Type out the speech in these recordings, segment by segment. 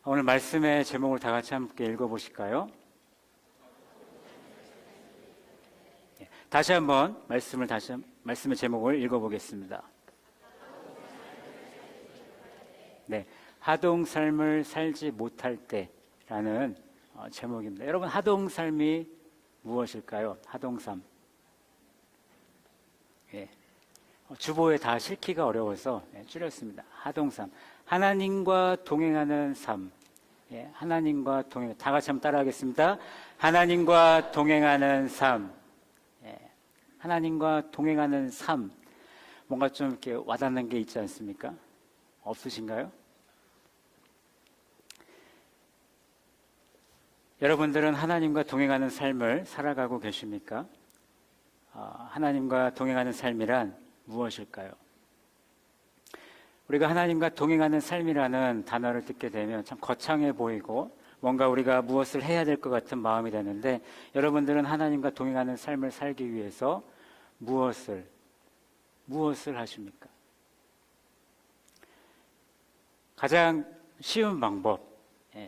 오늘 말씀의 제목을 다 같이 함께 읽어보실까요? 다시 한번 말씀의 제목을 읽어보겠습니다. 네, 하동삶을 살지 못할 때라는 제목입니다. 여러분, 하동삶이 무엇일까요? 하동삶. 주보에 다 실기가 어려워서 줄였습니다. 하동삶. 하나님과 동행하는 삶. 하나님과 동행. 다 같이 한번 따라하겠습니다. 하나님과 동행하는 삶. 하나님과 동행하는 삶. 뭔가 좀 이렇게 와닿는 게 있지 않습니까? 없으신가요? 여러분들은 하나님과 동행하는 삶을 살아가고 계십니까? 하나님과 동행하는 삶이란 무엇일까요? 우리가 하나님과 동행하는 삶이라는 단어를 듣게 되면 참 거창해 보이고 뭔가 우리가 무엇을 해야 될 것 같은 마음이 되는데, 여러분들은 하나님과 동행하는 삶을 살기 위해서 무엇을 하십니까? 가장 쉬운 방법,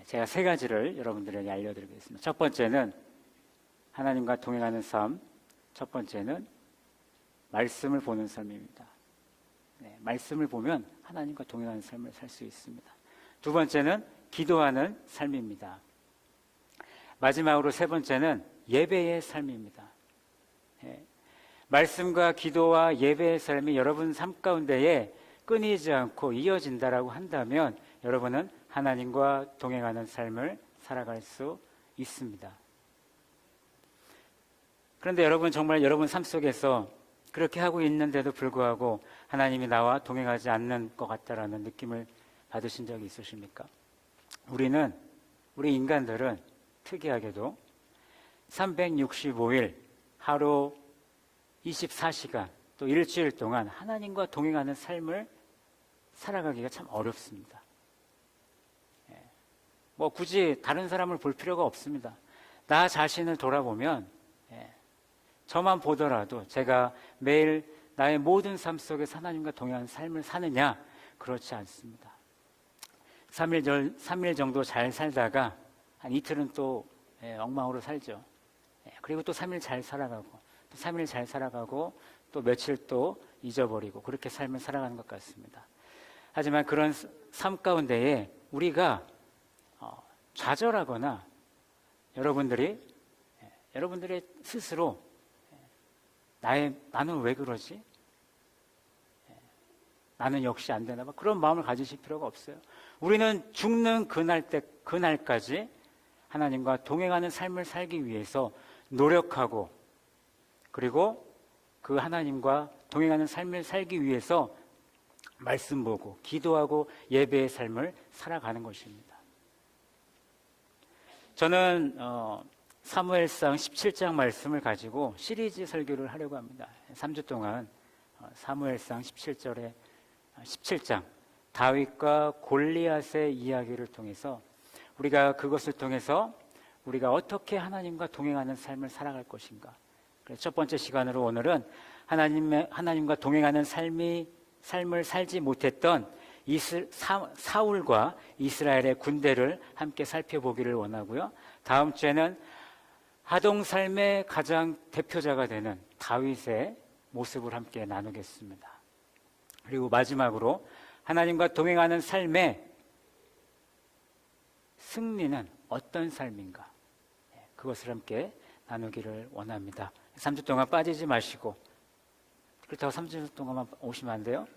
제가 세 가지를 여러분들에게 알려드리겠습니다. 첫 번째는 하나님과 동행하는 삶, 첫 번째는 말씀을 보는 삶입니다. 말씀을 보면 하나님과 동행하는 삶을 살 수 있습니다. 두 번째는 기도하는 삶입니다. 마지막으로 세 번째는 예배의 삶입니다. 말씀과 기도와 예배의 삶이 여러분 삶 가운데에 끊이지 않고 이어진다라고 한다면 여러분은 하나님과 동행하는 삶을 살아갈 수 있습니다. 그런데 여러분, 정말 여러분 삶 속에서 그렇게 하고 있는데도 불구하고 하나님이 나와 동행하지 않는 것 같다라는 느낌을 받으신 적이 있으십니까? 우리 인간들은 특이하게도 365일, 하루 24시간, 또 일주일 동안 하나님과 동행하는 삶을 살아가기가 참 어렵습니다. 굳이 다른 사람을 볼 필요가 없습니다. 나 자신을 돌아보면 저만 보더라도 제가 매일 나의 모든 삶 속에서 하나님과 동행하는 삶을 사느냐? 그렇지 않습니다. 3일 정도 잘 살다가 한 이틀은 또 엉망으로 살죠. 그리고 또 3일 잘 살아가고, 또 3일 잘 살아가고, 또 며칠 또 잊어버리고, 그렇게 삶을 살아가는 것 같습니다. 하지만 그런 삶 가운데에 우리가 좌절하거나 여러분들이 스스로 나는 왜 그러지? 나는 역시 안 되나 봐. 그런 마음을 가지실 필요가 없어요. 우리는 죽는 그날까지 하나님과 동행하는 삶을 살기 위해서 노력하고, 그리고 그 하나님과 동행하는 삶을 살기 위해서 말씀 보고 기도하고 예배의 삶을 살아가는 것입니다. 저는 사무엘상 17장 말씀을 가지고 시리즈 설교를 하려고 합니다. 3주 동안 사무엘상 17장 다윗과 골리앗의 이야기를 통해서 우리가 그것을 통해서 우리가 어떻게 하나님과 동행하는 삶을 살아갈 것인가. 그래서 첫 번째 시간으로 오늘은 하나님과 동행하는 삶을 살지 못했던 사울과 이스라엘의 군대를 함께 살펴보기를 원하고요. 다음 주에는 하동삶의 가장 대표자가 되는 다윗의 모습을 함께 나누겠습니다. 그리고 마지막으로 하나님과 동행하는 삶의 승리는 어떤 삶인가, 그것을 함께 나누기를 원합니다. 3주 동안 빠지지 마시고, 그렇다고 3주 동안만 오시면 안 돼요.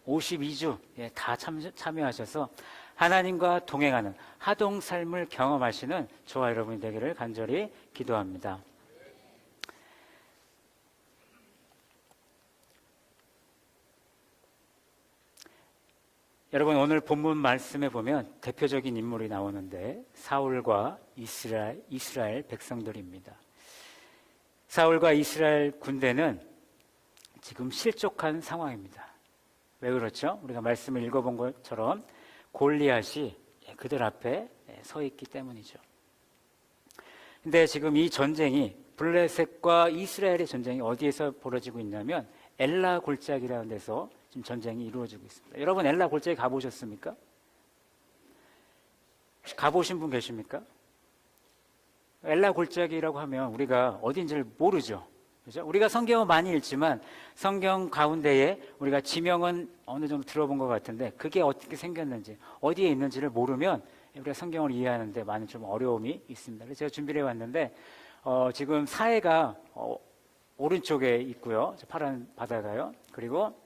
52주 다 참여하셔서 하나님과 동행하는 하동삶을 경험하시는 저와 여러분이 되기를 간절히 기도합니다. 여러분, 오늘 본문 말씀에 보면 대표적인 인물이 나오는데 사울과 이스라엘 백성들입니다. 사울과 이스라엘 군대는 지금 실족한 상황입니다. 왜 그렇죠? 우리가 말씀을 읽어본 것처럼 골리앗이 그들 앞에 서 있기 때문이죠. 근데 지금 이 전쟁이, 블레셋과 이스라엘의 전쟁이 어디에서 벌어지고 있냐면 엘라 골짜기라는 데서 지금 전쟁이 이루어지고 있습니다. 여러분, 엘라 골짜기 가보셨습니까? 가보신 분 계십니까? 엘라 골짜기라고 하면 우리가 어딘지를 모르죠. 그죠? 우리가 성경은 많이 읽지만 성경 가운데에 우리가 지명은 어느 정도 들어본 것 같은데 그게 어떻게 생겼는지 어디에 있는지를 모르면 우리가 성경을 이해하는데 많은 좀 어려움이 있습니다. 그래서 제가 준비를 해왔는데 지금 사해가 오른쪽에 있고요. 파란 바다가요. 그리고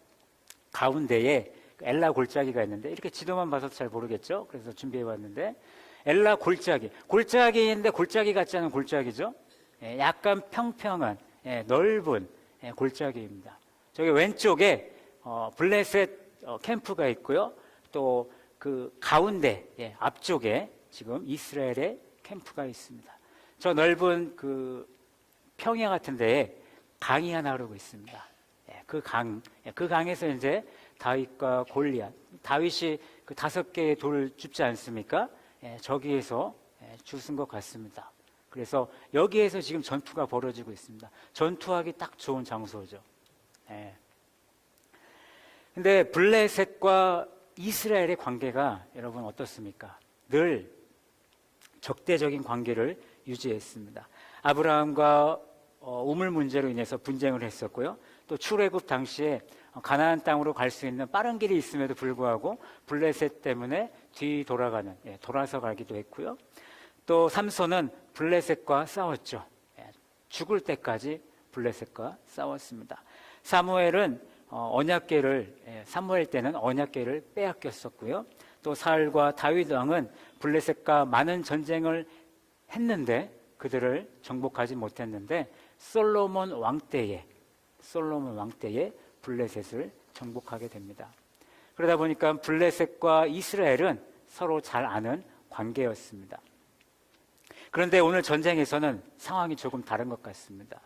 가운데에 엘라 골짜기가 있는데 이렇게 지도만 봐서 잘 모르겠죠. 그래서 준비해왔는데 엘라 골짜기인데 골짜기 같지 않은 골짜기죠. 약간 평평한 넓은 골짜기입니다. 저기 왼쪽에 블레셋 캠프가 있고요. 또 그 가운데 앞쪽에 지금 이스라엘의 캠프가 있습니다. 저 넓은 그 평야 같은 데에 강이 하나 흐르고 있습니다. 그 강에서 이제 다윗과 골리앗, 다윗이 그 5개의 돌을 줍지 않습니까? 저기에서 주신 것 같습니다. 그래서 여기에서 지금 전투가 벌어지고 있습니다. 전투하기 딱 좋은 장소죠. 근데 블레셋과 이스라엘의 관계가 여러분 어떻습니까? 늘 적대적인 관계를 유지했습니다. 아브라함과 우물 문제로 인해서 분쟁을 했었고요. 또 출애굽 당시에 가나안 땅으로 갈 수 있는 빠른 길이 있음에도 불구하고 블레셋 때문에 뒤돌아가는 돌아서 가기도 했고요. 또 삼손은 블레셋과 싸웠죠. 죽을 때까지 블레셋과 싸웠습니다. 사무엘은 사무엘 때는 언약궤를 빼앗겼었고요. 또 사울과 다윗 왕은 블레셋과 많은 전쟁을 했는데 그들을 정복하지 못했는데 솔로몬 왕 때에 블레셋을 정복하게 됩니다. 그러다 보니까 블레셋과 이스라엘은 서로 잘 아는 관계였습니다. 그런데 오늘 전쟁에서는 상황이 조금 다른 것 같습니다.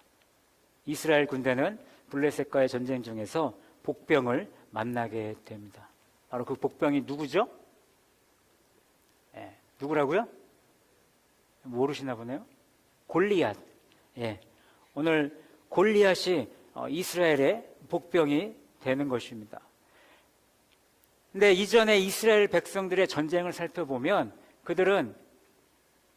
이스라엘 군대는 블레셋과의 전쟁 중에서 복병을 만나게 됩니다. 바로 그 복병이 누구죠? 누구라고요? 모르시나 보네요. 골리앗. 오늘 골리앗이 이스라엘의 복병이 되는 것입니다. 근데 이전에 이스라엘 백성들의 전쟁을 살펴보면 그들은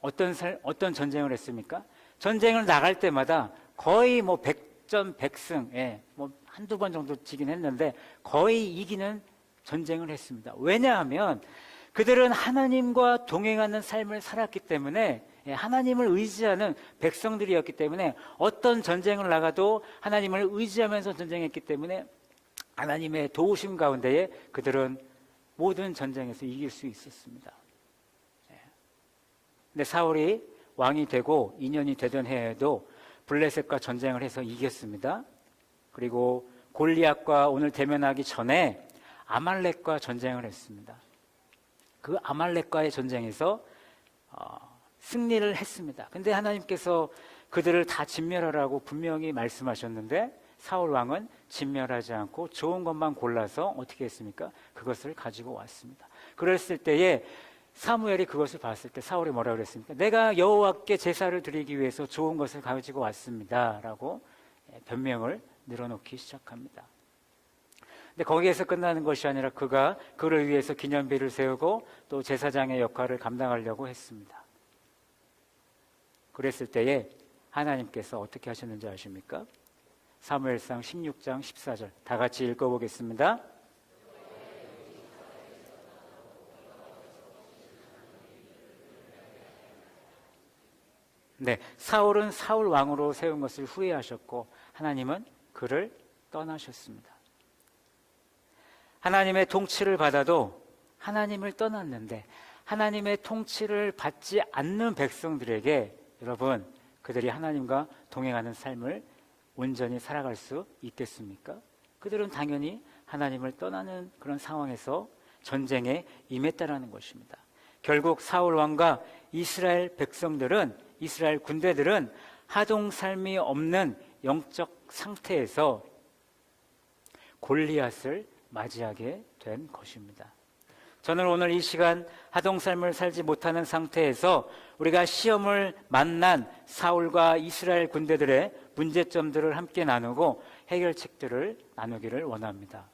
어떤 전쟁을 했습니까? 전쟁을 나갈 때마다 거의 뭐 백전백승, 뭐 한두 번 정도 지긴 했는데 거의 이기는 전쟁을 했습니다. 왜냐하면 그들은 하나님과 동행하는 삶을 살았기 때문에 하나님을 의지하는 백성들이었기 때문에 어떤 전쟁을 나가도 하나님을 의지하면서 전쟁했기 때문에 하나님의 도우심 가운데에 그들은 모든 전쟁에서 이길 수 있었습니다. 근데 사울이 왕이 되고 2년이 되던 해에도 블레셋과 전쟁을 해서 이겼습니다. 그리고 골리앗과 오늘 대면하기 전에 아말렉과 전쟁을 했습니다. 그 아말렉과의 전쟁에서 승리를 했습니다. 근데 하나님께서 그들을 다 진멸하라고 분명히 말씀하셨는데 사울 왕은 진멸하지 않고 좋은 것만 골라서 어떻게 했습니까? 그것을 가지고 왔습니다. 그랬을 때에 사무엘이 그것을 봤을 때 사울이 뭐라고 그랬습니까? 내가 여호와께 제사를 드리기 위해서 좋은 것을 가지고 왔습니다 라고 변명을 늘어놓기 시작합니다. 근데 거기에서 끝나는 것이 아니라 그가 그를 위해서 기념비를 세우고 또 제사장의 역할을 감당하려고 했습니다. 그랬을 때에 하나님께서 어떻게 하셨는지 아십니까? 사무엘상 16장 14절 다 같이 읽어보겠습니다. 사울은 사울 왕으로 세운 것을 후회하셨고 하나님은 그를 떠나셨습니다. 하나님의 통치를 받아도 하나님을 떠났는데 하나님의 통치를 받지 않는 백성들에게 여러분 그들이 하나님과 동행하는 삶을 온전히 살아갈 수 있겠습니까? 그들은 당연히 하나님을 떠나는 그런 상황에서 전쟁에 임했다라는 것입니다. 결국 사울 왕과 이스라엘 군대들은 하동살미 없는 영적 상태에서 골리앗을 맞이하게 된 것입니다. 저는 오늘 이 시간 하동삶을 살지 못하는 상태에서 우리가 시험을 만난 사울과 이스라엘 군대들의 문제점들을 함께 나누고 해결책들을 나누기를 원합니다.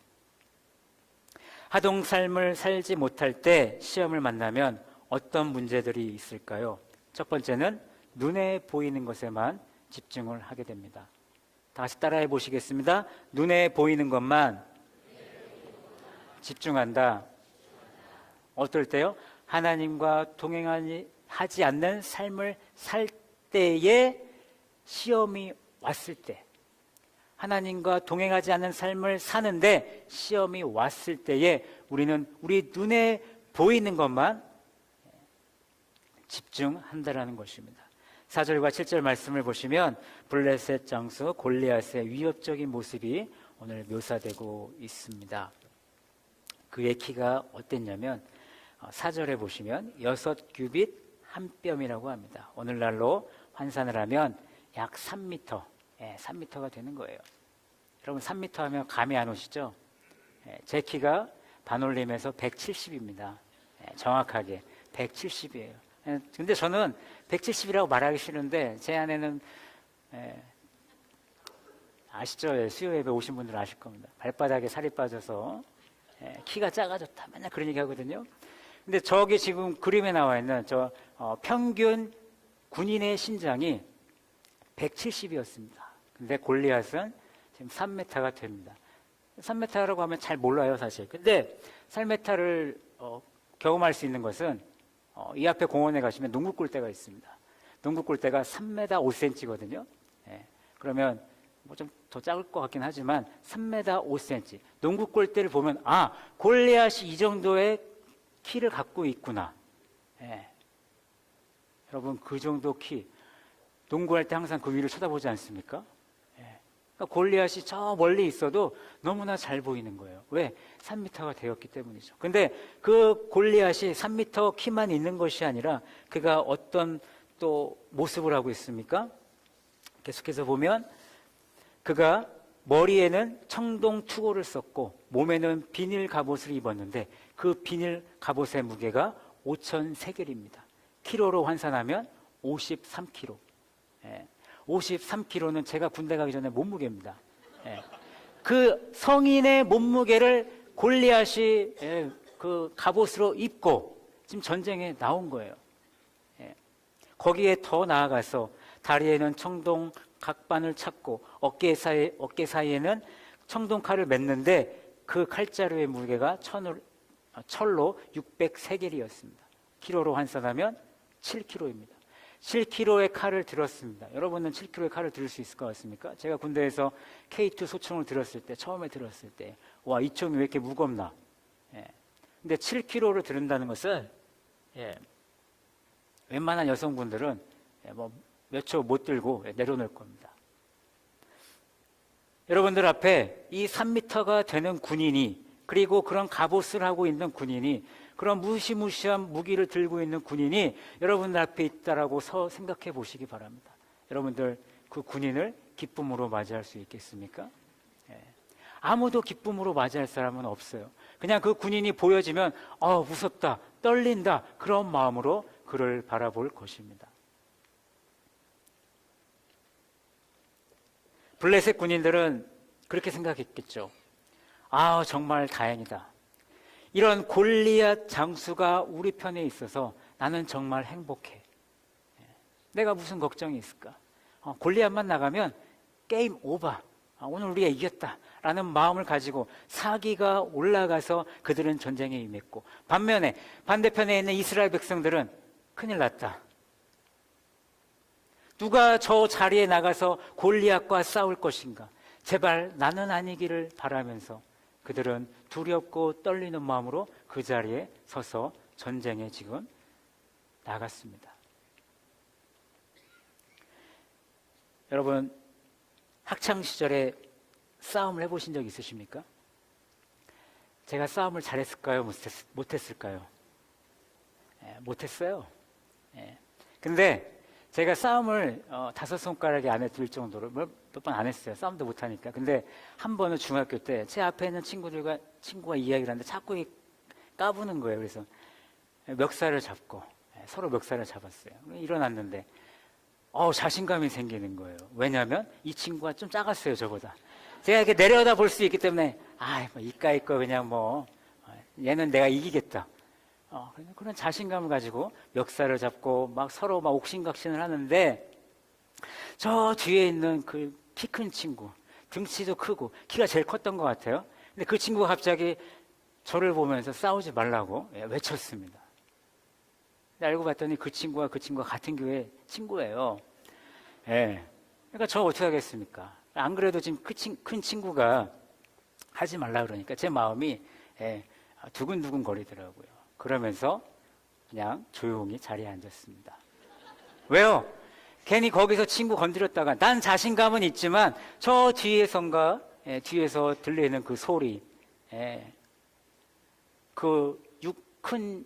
하동삶을 살지 못할 때 시험을 만나면 어떤 문제들이 있을까요? 첫 번째는 눈에 보이는 것에만 집중을 하게 됩니다. 다시 따라해 보시겠습니다. 눈에 보이는 것만 집중한다. 어떨 때요? 하나님과 동행하지 않는 삶을 살 때에 시험이 왔을 때, 하나님과 동행하지 않는 삶을 사는데 시험이 왔을 때에 우리는 우리 눈에 보이는 것만 집중한다라는 것입니다. 4절과 7절 말씀을 보시면 블레셋 장수 골리앗의 위협적인 모습이 오늘 묘사되고 있습니다. 그의 키가 어땠냐면 4절에 보시면 6규빗 한 뼘이라고 합니다. 오늘날로 환산을 하면 약 3m, 3m가 되는 거예요. 여러분 3m 하면 감이 안 오시죠? 제 키가 반올림에서 170입니다. 정확하게 170이에요. 근데 저는 170이라고 말하기 싫은데 제 아내는 아시죠? 수요 예배 오신 분들 아실 겁니다. 발바닥에 살이 빠져서 키가 작아졌다 맨날 그런 얘기 하거든요. 근데 저기 지금 그림에 나와 있는 저 평균 군인의 신장이 170이었습니다. 근데 골리앗은 지금 3m가 됩니다. 3m라고 하면 잘 몰라요, 사실. 근데 3m를 경험할 수 있는 것은 이 앞에 공원에 가시면 농구 골대가 있습니다. 농구 골대가 3m 5cm거든요. 그러면 뭐 좀 더 작을 것 같긴 하지만 3m 5cm. 농구 골대를 보면 골리앗이 이 정도의 키를 갖고 있구나. 여러분 그 정도 키. 농구할 때 항상 그 위를 쳐다보지 않습니까? 그러니까 골리앗이 저 멀리 있어도 너무나 잘 보이는 거예요. 왜? 3m가 되었기 때문이죠. 근데 그 골리앗이 3m 키만 있는 것이 아니라 그가 어떤 또 모습을 하고 있습니까? 계속해서 보면 그가 머리에는 청동 투고를 썼고 몸에는 비닐 갑옷을 입었는데 그 비닐 갑옷의 무게가 5,000세겔입니다. 키로로 환산하면 53kg. 53kg는 제가 군대 가기 전에 몸무게입니다. 그 성인의 몸무게를 골리앗이 그 갑옷으로 입고 지금 전쟁에 나온 거예요. 거기에 더 나아가서 다리에는 청동 각반을 찾고 어깨 사이에는 청동칼을 맸는데 그 칼자루의 무게가 철로 600세겔이었습니다. 키로로 환산하면 7kg입니다. 7kg의 칼을 들었습니다. 여러분은 7kg의 칼을 들을 수 있을 것 같습니까? 제가 군대에서 K2 소총을 들었을 때, 처음에 들었을 때, 와, 이 총이 왜 이렇게 무겁나? 근데 7kg를 들은다는 것은, 웬만한 여성분들은 뭐 몇 초 못 들고 내려놓을 겁니다. 여러분들 앞에 이 3m가 되는 군인이, 그리고 그런 갑옷을 하고 있는 군인이, 그런 무시무시한 무기를 들고 있는 군인이 여러분들 앞에 있다라고 생각해 보시기 바랍니다. 여러분들 그 군인을 기쁨으로 맞이할 수 있겠습니까? 아무도 기쁨으로 맞이할 사람은 없어요. 그냥 그 군인이 보여지면 무섭다, 떨린다, 그런 마음으로 그를 바라볼 것입니다. 블레셋 군인들은 그렇게 생각했겠죠. 정말 다행이다. 이런 골리앗 장수가 우리 편에 있어서 나는 정말 행복해. 내가 무슨 걱정이 있을까? 골리앗만 나가면 게임 오버. 오늘 우리가 이겼다. 라는 마음을 가지고 사기가 올라가서 그들은 전쟁에 임했고, 반대편에 있는 이스라엘 백성들은 큰일 났다. 누가 저 자리에 나가서 골리앗과 싸울 것인가? 제발 나는 아니기를 바라면서 그들은 두렵고 떨리는 마음으로 그 자리에 서서 전쟁에 지금 나갔습니다. 여러분, 학창시절에 싸움을 해보신 적 있으십니까? 제가 싸움을 잘했을까요? 못했을까요? 못했어요. 근데 제가 싸움을 5손가락에 안에 들 정도로 몇 번 안 했어요. 싸움도 못하니까. 근데 한 번은 중학교 때 제 앞에 있는 친구가 이야기를 하는데 자꾸 까부는 거예요. 그래서 멱살을 잡고 서로 멱살을 잡았어요. 일어났는데 자신감이 생기는 거예요. 왜냐하면 이 친구가 좀 작았어요, 저보다. 제가 이렇게 내려다 볼 수 있기 때문에 뭐 이까이 거 그냥 얘는 내가 이기겠다. 그런 자신감을 가지고 멱살을 잡고 막 서로 막 옥신각신을 하는데 저 뒤에 있는 그 키 큰 친구, 등치도 크고 키가 제일 컸던 것 같아요. 근데 그 친구가 갑자기 저를 보면서 싸우지 말라고 외쳤습니다. 근데 알고 봤더니 그 친구가 같은 교회 친구예요. 예. 그러니까 저 어떻게 하겠습니까? 안 그래도 지금 큰 친구가 하지 말라 그러니까 제 마음이 두근두근 거리더라고요. 그러면서 그냥 조용히 자리에 앉았습니다. 왜요? 괜히 거기서 친구 건드렸다가 난 자신감은 있지만 저 뒤에선가 뒤에서 들리는 그 소리, 그 큰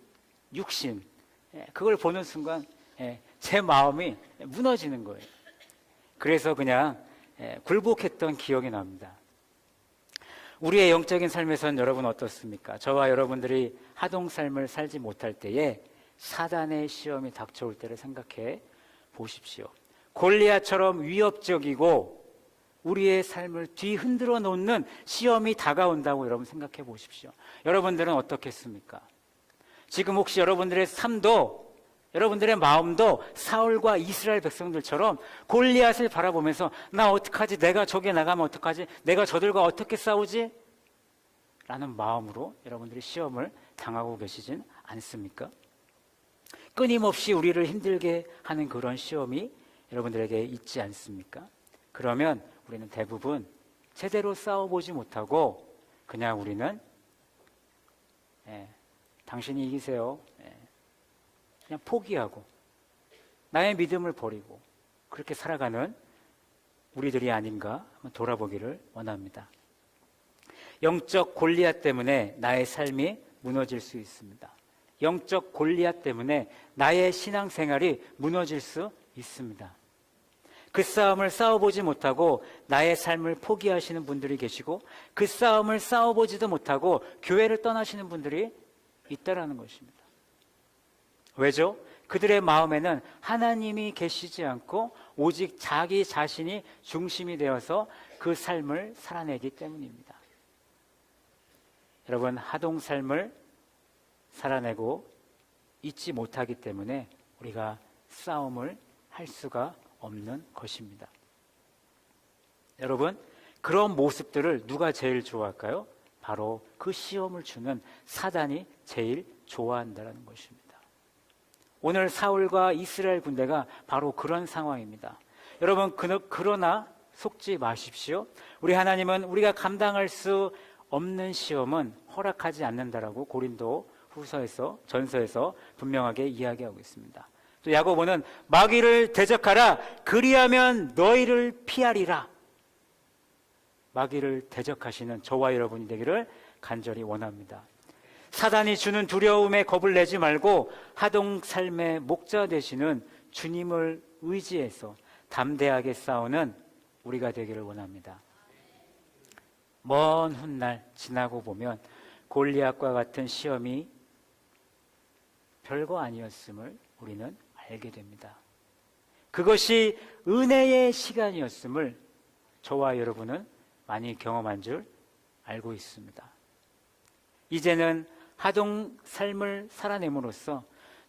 육신, 그걸 보는 순간 제 마음이 무너지는 거예요. 그래서 그냥 굴복했던 기억이 납니다. 우리의 영적인 삶에서는 여러분 어떻습니까? 저와 여러분들이 하동 삶을 살지 못할 때에 사단의 시험이 닥쳐올 때를 생각해 보십시오. 골리앗처럼 위협적이고 우리의 삶을 뒤흔들어 놓는 시험이 다가온다고 여러분 생각해 보십시오. 여러분들은 어떻겠습니까? 지금 혹시 여러분들의 삶도 여러분들의 마음도 사울과 이스라엘 백성들처럼 골리앗을 바라보면서 나 어떡하지? 내가 저기에 나가면 어떡하지? 내가 저들과 어떻게 싸우지? 라는 마음으로 여러분들이 시험을 당하고 계시진 않습니까? 끊임없이 우리를 힘들게 하는 그런 시험이 여러분들에게 있지 않습니까? 그러면 우리는 대부분 제대로 싸워보지 못하고 그냥 우리는 당신이 이기세요. 그냥 포기하고 나의 믿음을 버리고 그렇게 살아가는 우리들이 아닌가 한번 돌아보기를 원합니다. 영적 골리앗 때문에 나의 삶이 무너질 수 있습니다. 영적 골리앗 때문에 나의 신앙생활이 무너질 수 있습니다. 그 싸움을 싸워보지 못하고 나의 삶을 포기하시는 분들이 계시고 그 싸움을 싸워보지도 못하고 교회를 떠나시는 분들이 있다라는 것입니다. 왜죠? 그들의 마음에는 하나님이 계시지 않고 오직 자기 자신이 중심이 되어서 그 삶을 살아내기 때문입니다. 여러분, 하동 삶을 살아내고 있지 못하기 때문에 우리가 싸움을 할 수가 없는 것입니다. 여러분, 그런 모습들을 누가 제일 좋아할까요? 바로 그 시험을 주는 사단이 제일 좋아한다는 것입니다. 오늘 사울과 이스라엘 군대가 바로 그런 상황입니다. 여러분, 그러나 속지 마십시오. 우리 하나님은 우리가 감당할 수 없는 시험은 허락하지 않는다라고 고린도 전서에서 분명하게 이야기하고 있습니다. 또 야고보는 마귀를 대적하라 그리하면 너희를 피하리라. 마귀를 대적하시는 저와 여러분이 되기를 간절히 원합니다. 사단이 주는 두려움에 겁을 내지 말고 하동 삶의 목자 되시는 주님을 의지해서 담대하게 싸우는 우리가 되기를 원합니다. 먼 훗날 지나고 보면 골리앗과 같은 시험이 별거 아니었음을 우리는 알게 됩니다. 그것이 은혜의 시간이었음을 저와 여러분은 많이 경험한 줄 알고 있습니다. 이제는 하동 삶을 살아냄으로써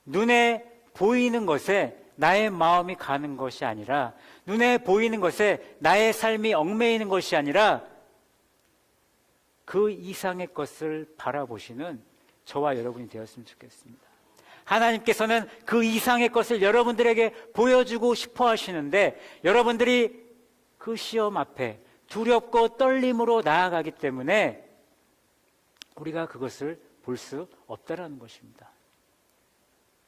눈에 보이는 것에 나의 마음이 가는 것이 아니라 눈에 보이는 것에 나의 삶이 얽매이는 것이 아니라 그 이상의 것을 바라보시는 저와 여러분이 되었으면 좋겠습니다. 하나님께서는 그 이상의 것을 여러분들에게 보여주고 싶어 하시는데 여러분들이 그 시험 앞에 두렵고 떨림으로 나아가기 때문에 우리가 그것을 볼 수 없다라는 것입니다.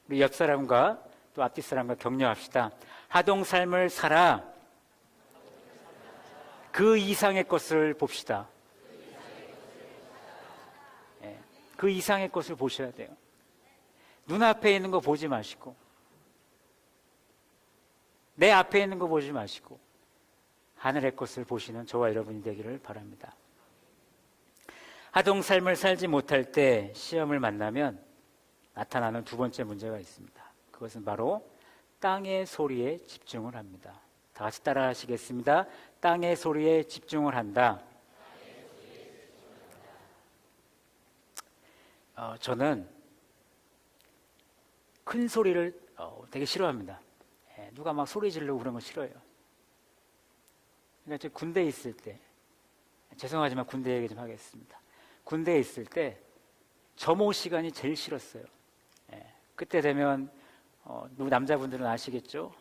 우리 옆 사람과 또 앞뒤 사람과 격려합시다. 하동 삶을 살아 그 이상의 것을 봅시다. 그 이상의 것을 보셔야 돼요. 눈앞에 있는 거 보지 마시고 내 앞에 있는 거 보지 마시고 하늘의 것을 보시는 저와 여러분이 되기를 바랍니다. 하동 삶을 살지 못할 때 시험을 만나면 나타나는 두 번째 문제가 있습니다. 그것은 바로 땅의 소리에 집중을 합니다. 다 같이 따라 하시겠습니다. 땅의 소리에 집중을 한다. 저는 큰 소리를 되게 싫어합니다. 누가 막 소리 지르고 그런 거 싫어해요. 그러니까 저 군대에 있을 때, 죄송하지만 군대 얘기 좀 하겠습니다. 군대에 있을 때 점호 시간이 제일 싫었어요. 그때 되면 누구 남자분들은 아시겠죠?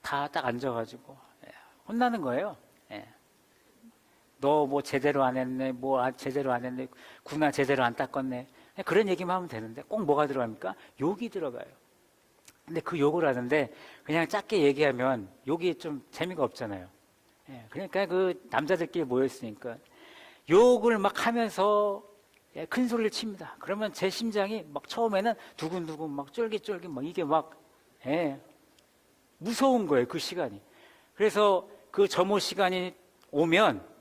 다 딱 앉아가지고 혼나는 거예요. 너 뭐 제대로 안 했네, 제대로 안 했네, 군화 제대로 안 닦았네. 그런 얘기만 하면 되는데 꼭 뭐가 들어갑니까? 욕이 들어가요. 근데 그 욕을 하는데 그냥 짧게 얘기하면 욕이 좀 재미가 없잖아요. 그러니까 그 남자들끼리 모여있으니까 욕을 막 하면서 큰 소리를 칩니다. 그러면 제 심장이 막 처음에는 두근두근 막 쫄깃쫄깃 막 이게 막 무서운 거예요, 그 시간이. 그래서 그 점호 시간이 오면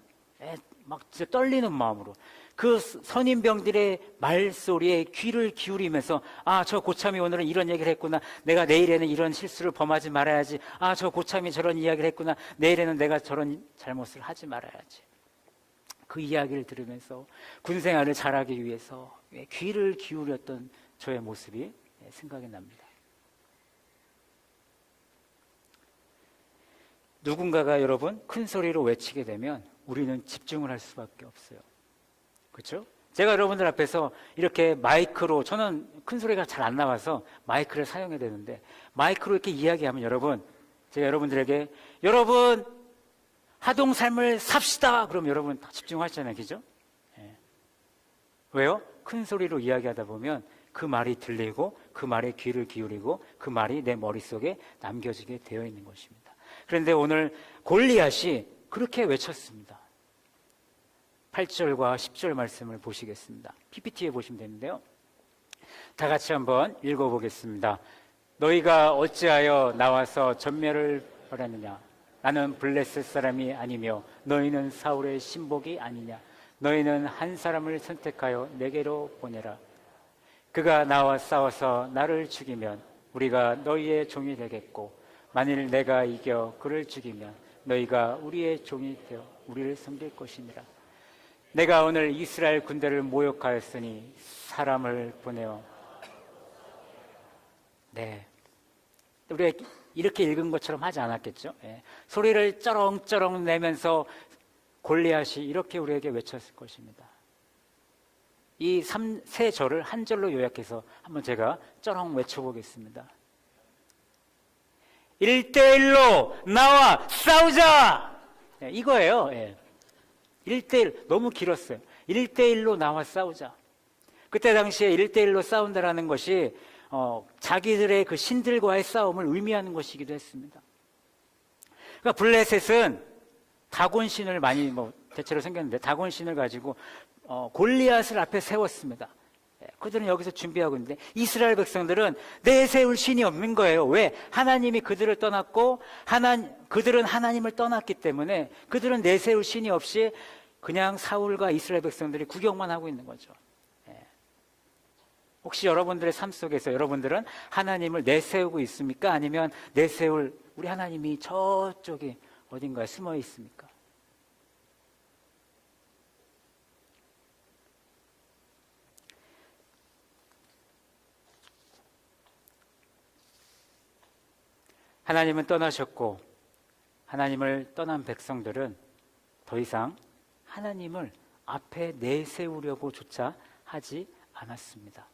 막 진짜 떨리는 마음으로 그 선임병들의 말소리에 귀를 기울이면서 저 고참이 오늘은 이런 얘기를 했구나. 내가 내일에는 이런 실수를 범하지 말아야지. 저 고참이 저런 이야기를 했구나. 내일에는 내가 저런 잘못을 하지 말아야지. 그 이야기를 들으면서 군생활을 잘하기 위해서 귀를 기울였던 저의 모습이 생각이 납니다. 누군가가 여러분 큰 소리로 외치게 되면 우리는 집중을 할 수밖에 없어요. 그렇죠? 제가 여러분들 앞에서 이렇게 마이크로, 저는 큰 소리가 잘 안 나와서 마이크를 사용해야 되는데 마이크로 이렇게 이야기하면 제가 여러분들에게 여러분 하동 삶을 삽시다 그럼 여러분 다 집중하시잖아요. 그죠? 왜요? 큰 소리로 이야기하다 보면 그 말이 들리고 그 말에 귀를 기울이고 그 말이 내 머릿속에 남겨지게 되어 있는 것입니다. 그런데 오늘 골리앗이 그렇게 외쳤습니다. 8절과 10절 말씀을 보시겠습니다. PPT에 보시면 되는데요. 다 같이 한번 읽어보겠습니다. 너희가 어찌하여 나와서 전멸을 벌였느냐? 나는 블레셋 사람이 아니며 너희는 사울의 신복이 아니냐? 너희는 한 사람을 선택하여 내게로 보내라. 그가 나와 싸워서 나를 죽이면 우리가 너희의 종이 되겠고 만일 내가 이겨 그를 죽이면 너희가 우리의 종이 되어 우리를 섬길 것이니라. 내가 오늘 이스라엘 군대를 모욕하였으니 사람을 보내어. 우리가 이렇게 읽은 것처럼 하지 않았겠죠? 소리를 쩌렁쩌렁 내면서 골리앗이 이렇게 우리에게 외쳤을 것입니다. 이 세 절을 한 절로 요약해서 한번 제가 쩌렁 외쳐보겠습니다. 1대1로 나와 싸우자! 이거예요. 1대1, 너무 길었어요. 1대1로 나와 싸우자. 그때 당시에 1대1로 싸운다라는 것이 자기들의 그 신들과의 싸움을 의미하는 것이기도 했습니다. 그러니까 블레셋은 다곤신을 많이 대체로 생겼는데 다곤신을 가지고 골리앗을 앞에 세웠습니다. 그들은 여기서 준비하고 있는데 이스라엘 백성들은 내세울 신이 없는 거예요. 왜? 하나님이 그들을 떠났고 그들은 하나님을 떠났기 때문에 그들은 내세울 신이 없이 그냥 사울과 이스라엘 백성들이 구경만 하고 있는 거죠. 혹시 여러분들의 삶 속에서 여러분들은 하나님을 내세우고 있습니까? 아니면 내세울 우리 하나님이 저쪽에 어딘가에 숨어 있습니까? 하나님은 떠나셨고 하나님을 떠난 백성들은 더 이상 하나님을 앞에 내세우려고조차 하지 않았습니다.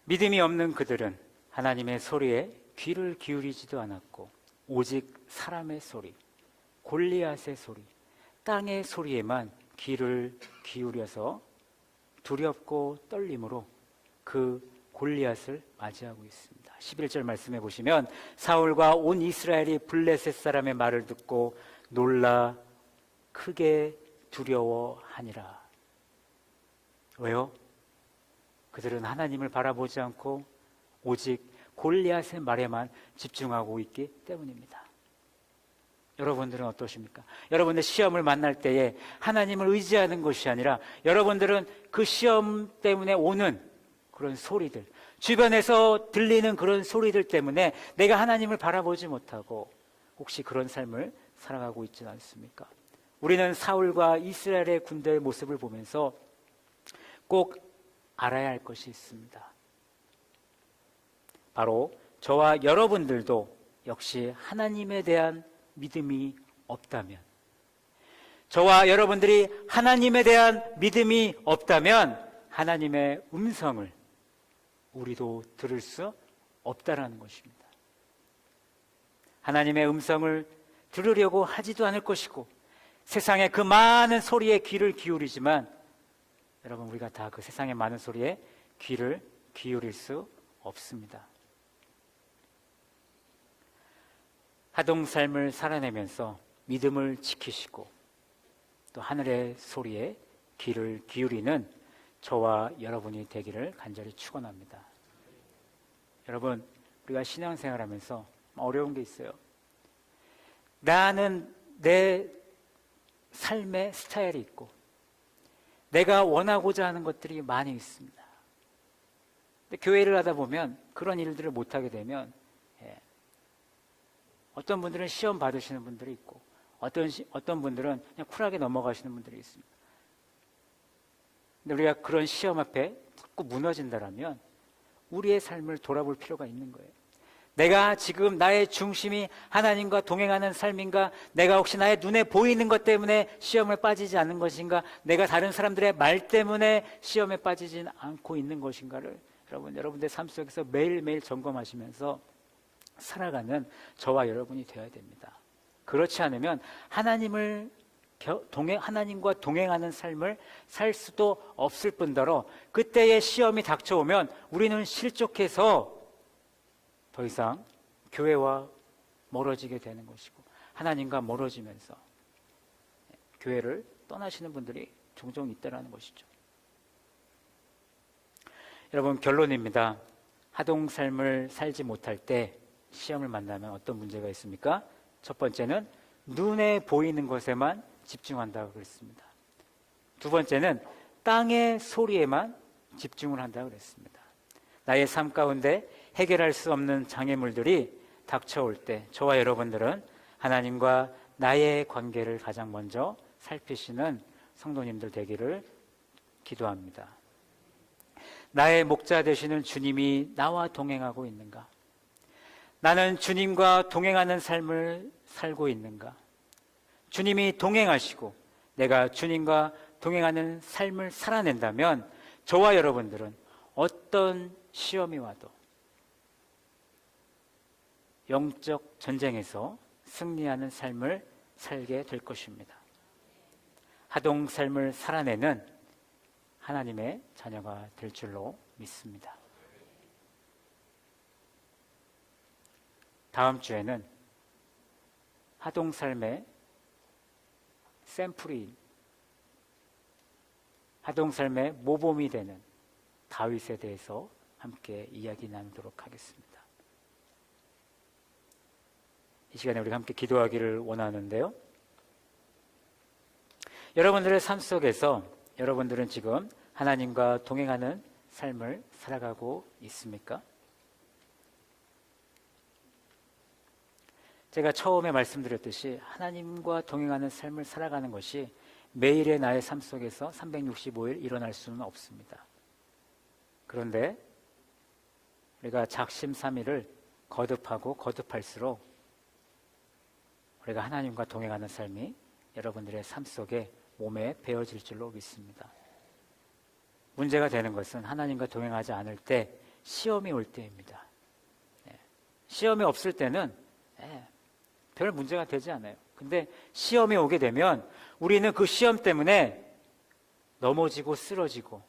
믿음이 없는 그들은 하나님의 소리에 귀를 기울이지도 않았고 오직 사람의 소리, 골리앗의 소리, 땅의 소리에만 귀를 기울여서 두렵고 떨림으로 그 골리앗을 맞이하고 있습니다. 11절 말씀해 보시면 사울과 온 이스라엘이 블레셋 사람의 말을 듣고 놀라 크게 두려워하니라. 왜요? 그들은 하나님을 바라보지 않고 오직 골리앗의 말에만 집중하고 있기 때문입니다. 여러분들은 어떠십니까? 여러분들 시험을 만날 때에 하나님을 의지하는 것이 아니라 여러분들은 그 시험 때문에 오는 그런 소리들, 주변에서 들리는 그런 소리들 때문에 내가 하나님을 바라보지 못하고 혹시 그런 삶을 살아가고 있지는 않습니까? 우리는 사울과 이스라엘의 군대의 모습을 보면서 꼭 알아야 할 것이 있습니다. 바로 저와 여러분들도 역시 하나님에 대한 믿음이 없다면, 저와 여러분들이 하나님에 대한 믿음이 없다면 하나님의 음성을 우리도 들을 수 없다라는 것입니다. 하나님의 음성을 들으려고 하지도 않을 것이고, 세상의 그 많은 소리에 귀를 기울이지만 여러분, 우리가 다 그 세상의 많은 소리에 귀를 기울일 수 없습니다. 하동삶을 살아내면서 믿음을 지키시고 또 하늘의 소리에 귀를 기울이는 저와 여러분이 되기를 간절히 축원합니다. 여러분, 우리가 신앙생활하면서 어려운 게 있어요. 나는 내 삶의 스타일이 있고 내가 원하고자 하는 것들이 많이 있습니다. 근데 교회를 하다 보면 그런 일들을 못하게 되면 어떤 분들은 시험 받으시는 분들이 있고 어떤 분들은 그냥 쿨하게 넘어가시는 분들이 있습니다. 근데 우리가 그런 시험 앞에 자꾸 무너진다라면 우리의 삶을 돌아볼 필요가 있는 거예요. 내가 지금 나의 중심이 하나님과 동행하는 삶인가? 내가 혹시 나의 눈에 보이는 것 때문에 시험에 빠지지 않는 것인가? 내가 다른 사람들의 말 때문에 시험에 빠지지 않고 있는 것인가를 여러분들 삶 속에서 매일매일 점검하시면서 살아가는 저와 여러분이 되어야 됩니다. 그렇지 않으면 하나님과 동행하는 삶을 살 수도 없을 뿐더러 그때의 시험이 닥쳐오면 우리는 실족해서 더 이상 교회와 멀어지게 되는 것이고 하나님과 멀어지면서 교회를 떠나시는 분들이 종종 있다라는 것이죠. 여러분, 결론입니다. 하동삶을 살지 못할 때 시험을 만나면 어떤 문제가 있습니까? 첫 번째는 눈에 보이는 것에만 집중한다고 그랬습니다. 두 번째는 땅의 소리에만 집중을 한다고 그랬습니다. 나의 삶 가운데 해결할 수 없는 장애물들이 닥쳐올 때 저와 여러분들은 하나님과 나의 관계를 가장 먼저 살피시는 성도님들 되기를 기도합니다. 나의 목자 되시는 주님이 나와 동행하고 있는가? 나는 주님과 동행하는 삶을 살고 있는가? 주님이 동행하시고 내가 주님과 동행하는 삶을 살아낸다면 저와 여러분들은 어떤 시험이 와도 영적 전쟁에서 승리하는 삶을 살게 될 것입니다. 하동 삶을 살아내는 하나님의 자녀가 될 줄로 믿습니다. 다음 주에는 하동 삶의 샘플인 하동 삶의 모범이 되는 다윗에 대해서 함께 이야기 나누도록 하겠습니다. 이 시간에 우리가 함께 기도하기를 원하는데요. 여러분들의 삶 속에서 여러분들은 지금 하나님과 동행하는 삶을 살아가고 있습니까? 제가 처음에 말씀드렸듯이 하나님과 동행하는 삶을 살아가는 것이 매일의 나의 삶 속에서 365일 일어날 수는 없습니다. 그런데 우리가 작심삼일을 거듭하고 거듭할수록 우리가 하나님과 동행하는 삶이 여러분들의 삶 속에 몸에 배어질 줄로 믿습니다. 문제가 되는 것은 하나님과 동행하지 않을 때 시험이 올 때입니다. 시험이 없을 때는 별 문제가 되지 않아요. 근데 시험이 오게 되면 우리는 그 시험 때문에 넘어지고 쓰러지고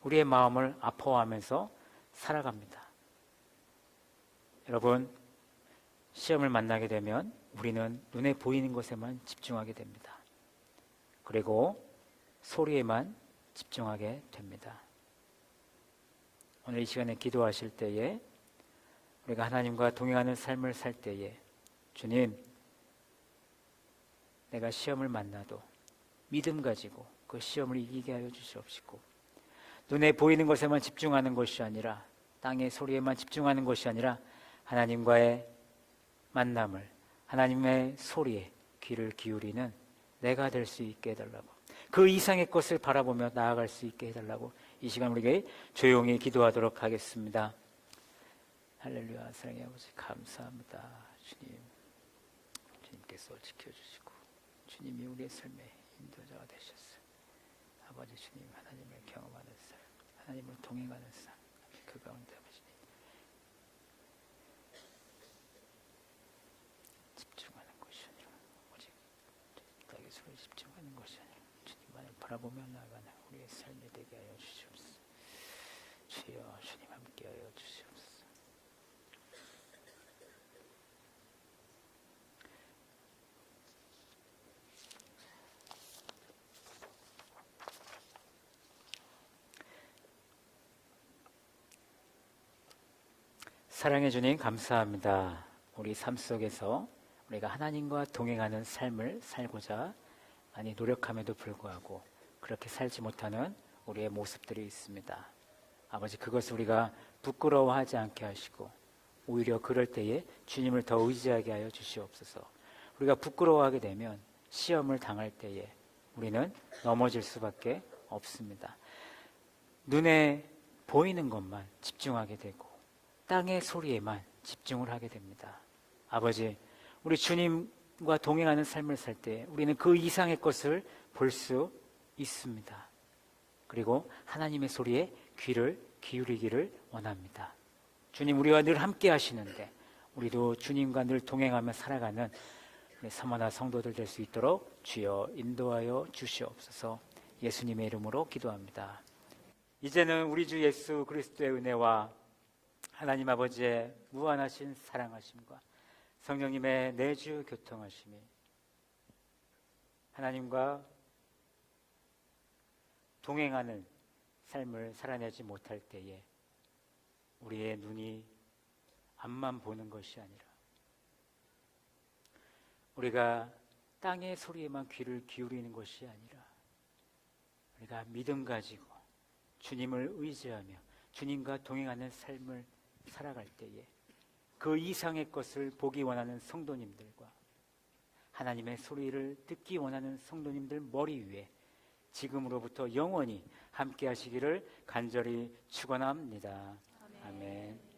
우리의 마음을 아파하면서 살아갑니다. 여러분, 시험을 만나게 되면 우리는 눈에 보이는 것에만 집중하게 됩니다. 그리고 소리에만 집중하게 됩니다. 오늘 이 시간에 기도하실 때에 우리가 하나님과 동행하는 삶을 살 때에 주님, 내가 시험을 만나도 믿음 가지고 그 시험을 이기게 하여 주시옵시고 눈에 보이는 것에만 집중하는 것이 아니라 땅의 소리에만 집중하는 것이 아니라 하나님과의 만남을 하나님의 소리에 귀를 기울이는 내가 될 수 있게 해달라고 그 이상의 것을 바라보며 나아갈 수 있게 해달라고 이 시간 우리에게 조용히 기도하도록 하겠습니다. 할렐루야. 사랑의 아버지 감사합니다. 주님께서 지켜주시고 주님이 우리의 삶의 인도자가 되셨어요. 아버지 주님, 하나님을 경험하는 삶, 하나님을 동행하는 삶, 그 가운데 아버지 집중하는 것이 아니라 오직 땅의 소리에 집중하는 것이 아니라 주님만을 바라보며 나아가는 우리의 삶이 되게 하여 주시옵소서. 주여, 주님 함께하여 주시옵소서. 사랑해 주님 감사합니다. 우리 삶 속에서 우리가 하나님과 동행하는 삶을 살고자 많이 노력함에도 불구하고 그렇게 살지 못하는 우리의 모습들이 있습니다. 아버지, 그것을 우리가 부끄러워하지 않게 하시고 오히려 그럴 때에 주님을 더 의지하게 하여 주시옵소서. 우리가 부끄러워하게 되면 시험을 당할 때에 우리는 넘어질 수밖에 없습니다. 눈에 보이는 것만 집중하게 되고 땅의 소리에만 집중을 하게 됩니다. 아버지, 우리 주님과 동행하는 삶을 살 때 우리는 그 이상의 것을 볼 수 있습니다. 그리고 하나님의 소리에 귀를 기울이기를 원합니다. 주님, 우리와 늘 함께 하시는데 우리도 주님과 늘 동행하며 살아가는 우리 사모나 성도들 될 수 있도록 주여 인도하여 주시옵소서. 예수님의 이름으로 기도합니다. 이제는 우리 주 예수 그리스도의 은혜와 하나님 아버지의 무한하신 사랑하심과 성령님의 내주 교통하심이 하나님과 동행하는 삶을 살아내지 못할 때에 우리의 눈이 앞만 보는 것이 아니라 우리가 땅의 소리에만 귀를 기울이는 것이 아니라 우리가 믿음 가지고 주님을 의지하며 주님과 동행하는 삶을 살아갈 때에 그 이상의 것을 보기 원하는 성도님들과 하나님의 소리를 듣기 원하는 성도님들 머리 위에 지금으로부터 영원히 함께 하시기를 간절히 축원합니다. 아멘.